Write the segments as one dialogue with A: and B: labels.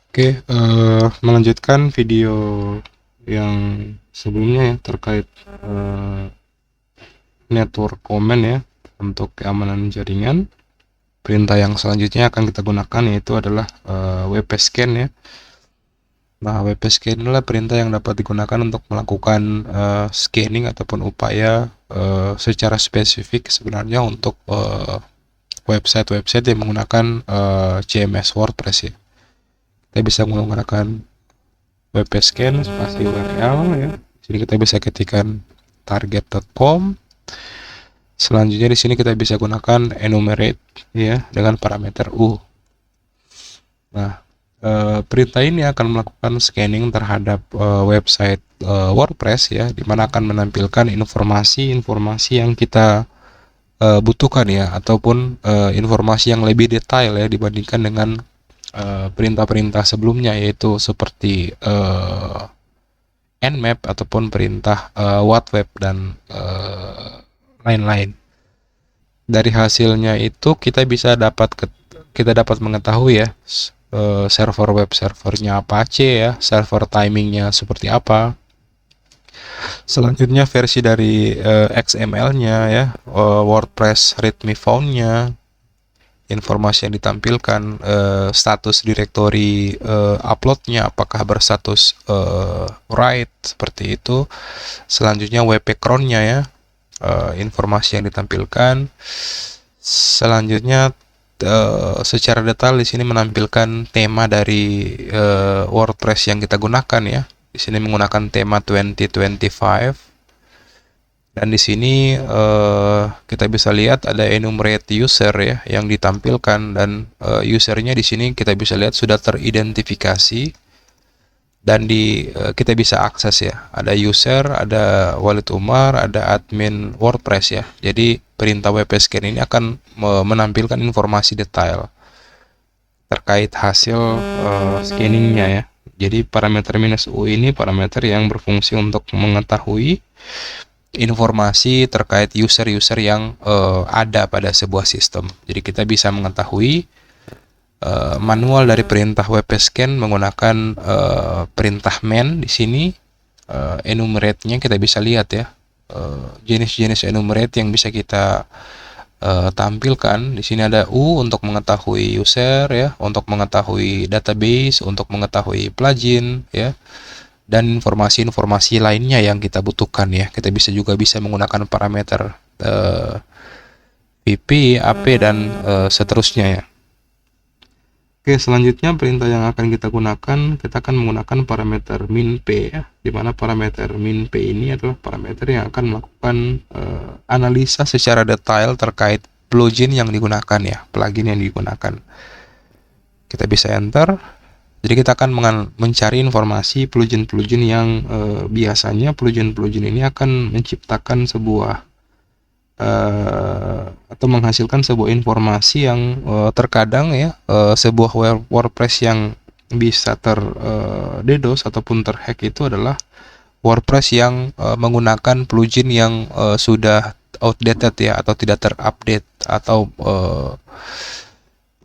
A: Oke, melanjutkan video yang sebelumnya ya terkait network comment ya untuk keamanan jaringan. Perintah yang selanjutnya akan kita gunakan yaitu adalah WP scan ya. Nah, WP scan adalah perintah yang dapat digunakan untuk melakukan scanning ataupun upaya secara spesifik sebenarnya untuk website-website yang menggunakan CMS WordPress ya. Kita bisa menggunakan WP scan spasi URL ya. Di sini kita bisa ketikkan target.com. Selanjutnya di sini kita bisa gunakan enumerate ya dengan parameter U. Nah, perintah ini akan melakukan scanning terhadap website WordPress ya, di mana akan menampilkan informasi-informasi yang kita butuhkan ya, ataupun informasi yang lebih detail ya dibandingkan dengan perintah-perintah sebelumnya, yaitu seperti nmap ataupun perintah whatweb dan lain-lain. Dari hasilnya itu kita dapat mengetahui ya server web servernya Apache ya, server timingnya seperti apa. Selanjutnya versi dari XML-nya ya, WordPress readme found-nya, informasi yang ditampilkan, status directory upload-nya apakah berstatus write seperti itu. Selanjutnya WP cron-nya ya, informasi yang ditampilkan. Selanjutnya secara detail di sini menampilkan tema dari WordPress yang kita gunakan ya. Di sini menggunakan tema 2025. Dan di sini kita bisa lihat ada enumerate user ya yang ditampilkan, dan usernya di sini kita bisa lihat sudah teridentifikasi dan kita bisa akses ya. Ada user, ada Walid Umar, ada admin WordPress ya. Jadi perintah WP scan ini akan menampilkan informasi detail terkait hasil scanningnya ya. Jadi parameter -u ini parameter yang berfungsi untuk mengetahui informasi terkait user-user yang ada pada sebuah sistem. Jadi kita bisa mengetahui manual dari perintah WP scan menggunakan perintah man di sini. Enumerate-nya kita bisa lihat ya, jenis-jenis enumerate yang bisa kita tampilkan. Di sini ada U untuk mengetahui user ya, untuk mengetahui database, untuk mengetahui plugin ya, dan informasi-informasi lainnya yang kita butuhkan ya. Kita juga bisa menggunakan parameter VP, AP, dan seterusnya ya. Oke, selanjutnya perintah yang akan kita akan menggunakan parameter minp ya, di mana parameter minp ini adalah parameter yang akan melakukan analisa secara detail terkait plugin yang digunakan ya, plugin yang digunakan. Kita bisa enter. Jadi kita akan mencari informasi plugin-plugin yang biasanya plugin-plugin ini akan menciptakan sebuah atau menghasilkan sebuah informasi yang terkadang ya, sebuah WordPress yang bisa DDoS ataupun terhack itu adalah WordPress yang menggunakan plugin yang sudah outdated ya, atau tidak terupdate atau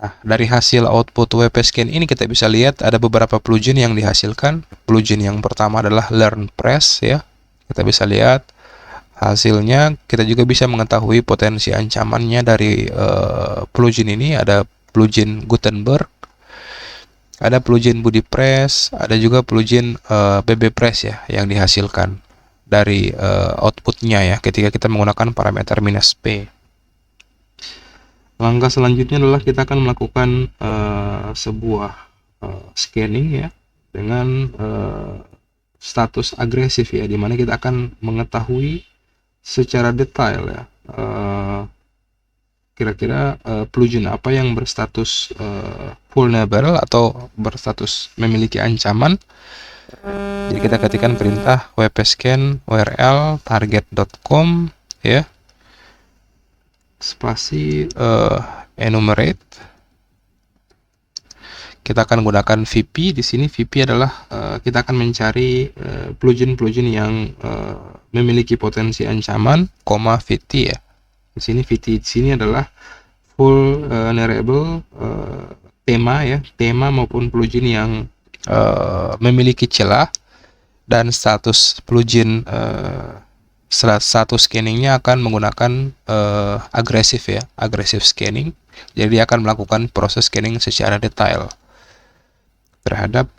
A: Nah, dari hasil output WP scan ini kita bisa lihat ada beberapa plugin yang dihasilkan. Plugin yang pertama adalah LearnPress ya. Kita bisa lihat hasilnya. Kita juga bisa mengetahui potensi ancamannya dari plugin ini. Ada plugin Gutenberg, ada plugin BuddyPress, ada juga plugin BBPress ya yang dihasilkan dari outputnya ya ketika kita menggunakan parameter -p. Langkah selanjutnya adalah kita akan melakukan sebuah scanning ya dengan status agresif ya, dimana kita akan mengetahui secara detail ya kira-kira plugin apa yang berstatus vulnerable atau berstatus memiliki ancaman. Jadi kita ketikkan perintah wp scan url target.com ya, spasi enumerate. Kita akan gunakan VP. Di sini VP adalah kita akan mencari plugin-plugin yang memiliki potensi ancaman, VT ya. Di sini VT di sini adalah vulnerable tema ya, tema maupun plugin yang memiliki celah, dan status plugin status scanningnya akan menggunakan agresif ya, agresif scanning. Jadi dia akan melakukan proses scanning secara detail terhadap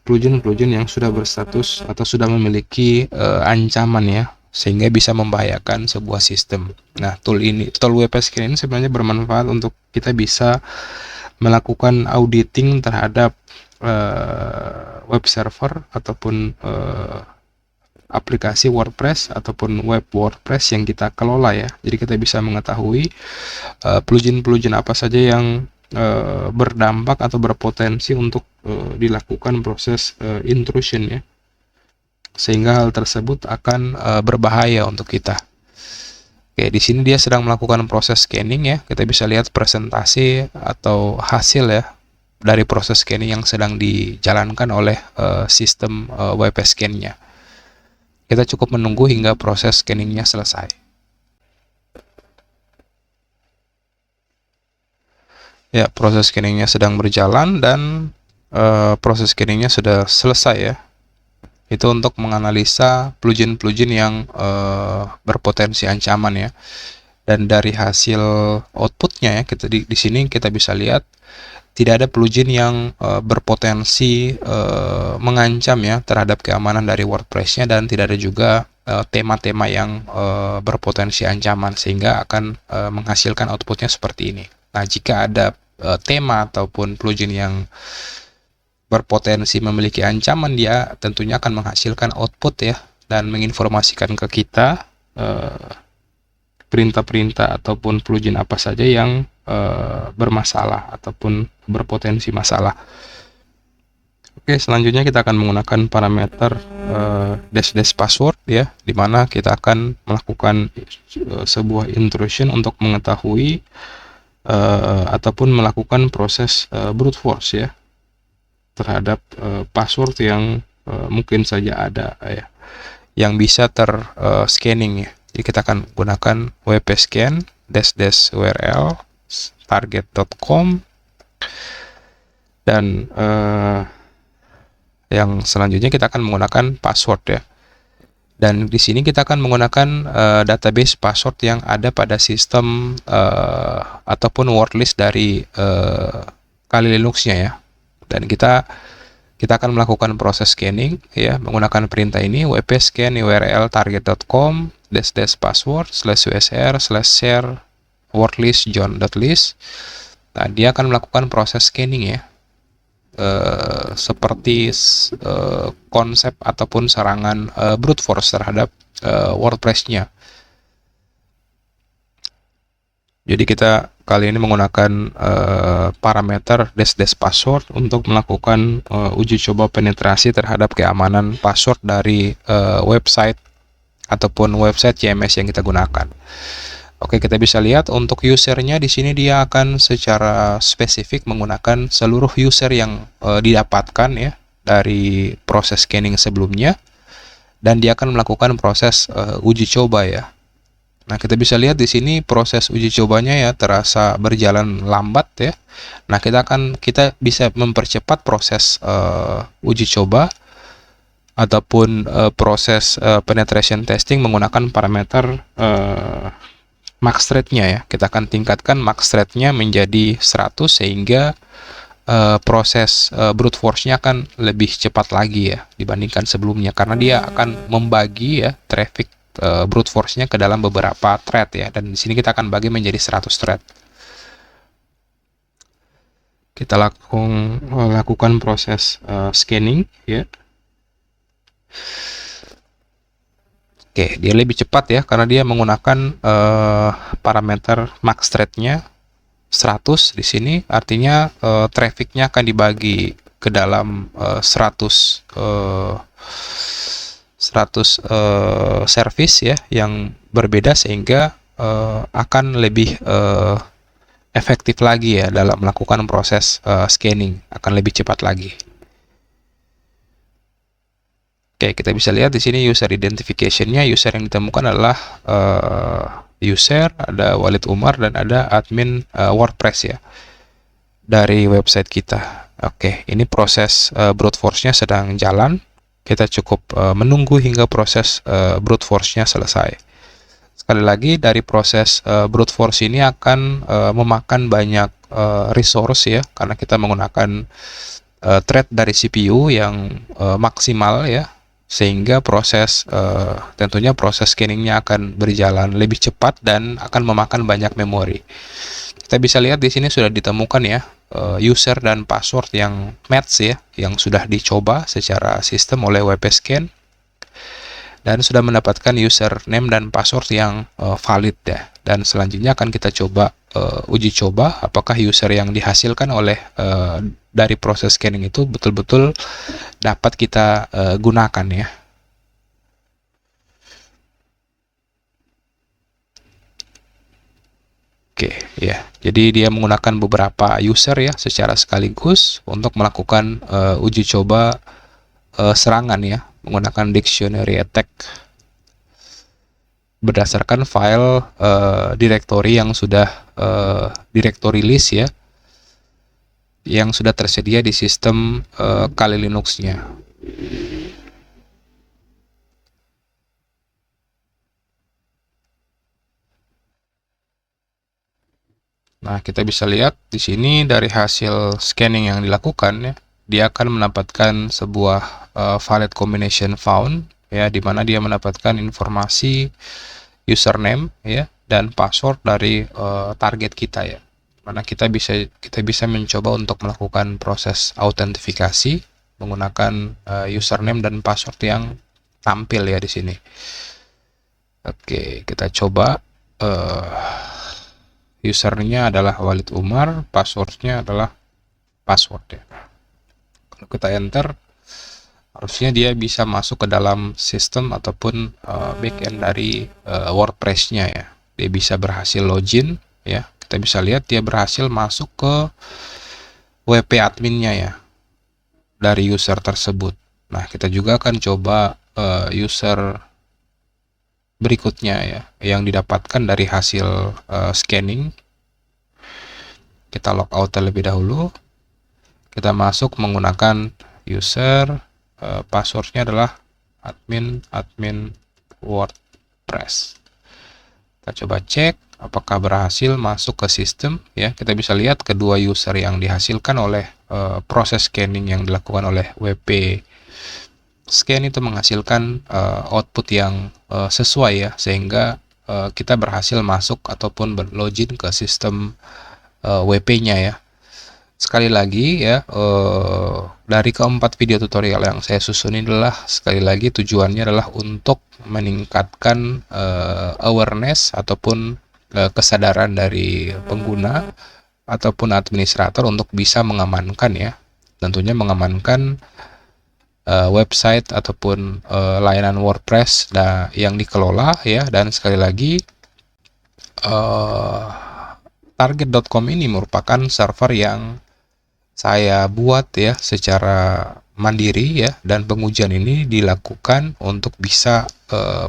A: plugin-plugin yang sudah berstatus atau sudah memiliki ancaman ya, sehingga bisa membahayakan sebuah sistem. Nah, tool WP Scan ini sebenarnya bermanfaat untuk kita bisa melakukan auditing terhadap web server ataupun aplikasi WordPress ataupun web WordPress yang kita kelola ya. Jadi kita bisa mengetahui plugin-plugin apa saja yang berdampak atau berpotensi untuk dilakukan proses intrusion ya, sehingga hal tersebut akan berbahaya untuk kita. Oke, di sini dia sedang melakukan proses scanning ya. Kita bisa lihat presentasi atau hasil ya dari proses scanning yang sedang dijalankan oleh sistem WP Scan-nya. Kita cukup menunggu hingga proses scanningnya selesai. Ya, proses scanningnya sedang berjalan dan proses scanningnya sudah selesai ya. Itu untuk menganalisa plugin-plugin yang berpotensi ancaman ya. Dan dari hasil outputnya ya, kita di sini kita bisa lihat tidak ada plugin yang berpotensi mengancam ya terhadap keamanan dari WordPress-nya, dan tidak ada juga tema-tema yang berpotensi ancaman, sehingga akan menghasilkan outputnya seperti ini. Nah, jika ada tema ataupun plugin yang berpotensi memiliki ancaman, dia tentunya akan menghasilkan output ya, dan menginformasikan ke kita perintah-perintah ataupun plugin apa saja yang bermasalah ataupun berpotensi masalah. Oke, selanjutnya kita akan menggunakan parameter dash password ya, dimana kita akan melakukan sebuah intrusion untuk mengetahui ataupun melakukan proses brute force ya terhadap password yang mungkin saja ada ya, yang bisa scanning ya. Jadi kita akan gunakan WP Scan dash URL target.com, dan yang selanjutnya kita akan menggunakan password ya. Dan di sini kita akan menggunakan database password yang ada pada sistem ataupun wordlist dari Kali Linux-nya ya. Dan kita akan melakukan proses scanning ya menggunakan perintah ini, WP Scan URL target.com dash password /usr/share wordlist john.list. Nah, dia akan melakukan proses scanning ya, seperti konsep ataupun serangan brute force terhadap WordPress-nya. Jadi kita kali ini menggunakan parameter dash password untuk melakukan uji coba penetrasi terhadap keamanan password dari website ataupun website CMS yang kita gunakan. Oke, kita bisa lihat untuk usernya di sini dia akan secara spesifik menggunakan seluruh user yang didapatkan ya dari proses scanning sebelumnya, dan dia akan melakukan proses uji coba ya. Nah, kita bisa lihat di sini proses uji cobanya ya terasa berjalan lambat ya. Nah, kita bisa mempercepat proses uji coba ataupun proses penetration testing menggunakan parameter max thread-nya ya. Kita akan tingkatkan max thread-nya menjadi 100 sehingga proses brute force-nya akan lebih cepat lagi ya dibandingkan sebelumnya, karena dia akan membagi ya traffic brute force-nya ke dalam beberapa thread ya, dan di sini kita akan bagi menjadi 100 thread. Kita lakukan proses scanning ya. Oke, dia lebih cepat ya karena dia menggunakan parameter max thread-nya 100 di sini, artinya traffic-nya akan dibagi ke dalam 100 service ya yang berbeda, sehingga akan lebih efektif lagi ya dalam melakukan proses scanning, akan lebih cepat lagi. Oke, kita bisa lihat di sini user identification-nya, user yang ditemukan adalah user, ada Walid Umar, dan ada admin WordPress ya. dari website kita. Oke, ini proses brute force-nya sedang jalan. Kita cukup menunggu hingga proses brute force-nya selesai. Sekali lagi, dari proses brute force ini akan memakan banyak resource ya, karena kita menggunakan thread dari CPU yang maksimal ya, sehingga tentunya proses scanningnya akan berjalan lebih cepat dan akan memakan banyak memori. Kita bisa lihat di sini sudah ditemukan ya user dan password yang match ya, yang sudah dicoba secara sistem oleh WP-Scan dan sudah mendapatkan username dan password yang valid ya. Dan selanjutnya akan kita coba uji coba apakah user yang dihasilkan oleh dari proses scanning itu betul-betul dapat kita gunakan ya. Oke, ya. Jadi dia menggunakan beberapa user ya secara sekaligus untuk melakukan uji coba serangan ya, menggunakan dictionary attack berdasarkan file directory yang sudah directory list ya, yang sudah tersedia di sistem Kali Linux-nya. Nah, kita bisa lihat di sini dari hasil scanning yang dilakukan ya, dia akan mendapatkan sebuah valid combination found ya, di mana dia mendapatkan informasi username ya dan password dari target kita ya. Mana kita bisa mencoba untuk melakukan proses autentifikasi menggunakan username dan password yang tampil ya di sini. Oke, kita coba usernya adalah Walid Umar, passwordnya adalah password ya. Kalau kita enter, harusnya dia bisa masuk ke dalam sistem ataupun backend dari WordPress-nya ya. Dia bisa berhasil login ya. Kita bisa lihat dia berhasil masuk ke WP adminnya ya dari user tersebut. Nah, kita juga akan coba user berikutnya ya, yang didapatkan dari hasil scanning. Kita logout terlebih dahulu. Kita masuk menggunakan user, passwordnya adalah admin WordPress. Kita coba cek apakah berhasil masuk ke sistem ya. Kita bisa lihat kedua user yang dihasilkan oleh proses scanning yang dilakukan oleh WP Scan itu menghasilkan output yang sesuai ya, sehingga kita berhasil masuk ataupun berlogin ke sistem WP-nya ya. Sekali lagi ya, dari keempat video tutorial yang saya susun ini adalah sekali lagi tujuannya adalah untuk meningkatkan awareness ataupun kesadaran dari pengguna ataupun administrator untuk bisa mengamankan ya, tentunya mengamankan website ataupun layanan WordPress yang dikelola ya. Dan sekali lagi target.com ini merupakan server yang saya buat ya secara mandiri ya, dan pengujian ini dilakukan untuk bisa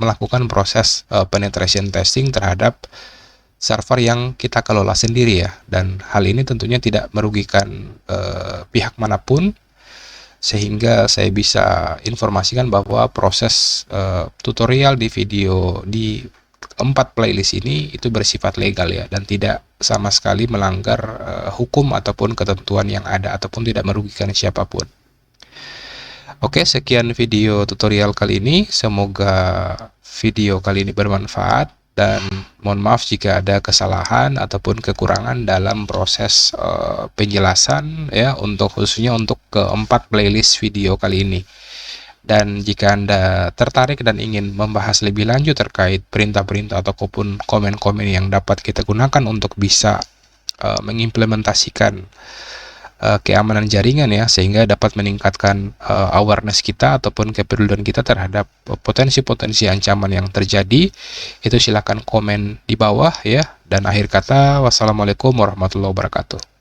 A: melakukan proses penetration testing terhadap server yang kita kelola sendiri ya, dan hal ini tentunya tidak merugikan pihak manapun, sehingga saya bisa informasikan bahwa proses tutorial di video di 4 playlist ini itu bersifat legal ya, dan tidak sama sekali melanggar hukum ataupun ketentuan yang ada, ataupun tidak merugikan siapapun. Oke, sekian video tutorial kali ini. Semoga video kali ini bermanfaat, dan mohon maaf jika ada kesalahan ataupun kekurangan dalam proses penjelasan ya, khususnya untuk keempat playlist video kali ini. Dan jika Anda tertarik dan ingin membahas lebih lanjut terkait perintah-perintah ataupun komen-komen yang dapat kita gunakan untuk bisa mengimplementasikan keamanan jaringan ya, sehingga dapat meningkatkan awareness kita ataupun kepedulian kita terhadap potensi-potensi ancaman yang terjadi, itu silakan komen di bawah ya. Dan akhir kata, wassalamualaikum warahmatullahi wabarakatuh.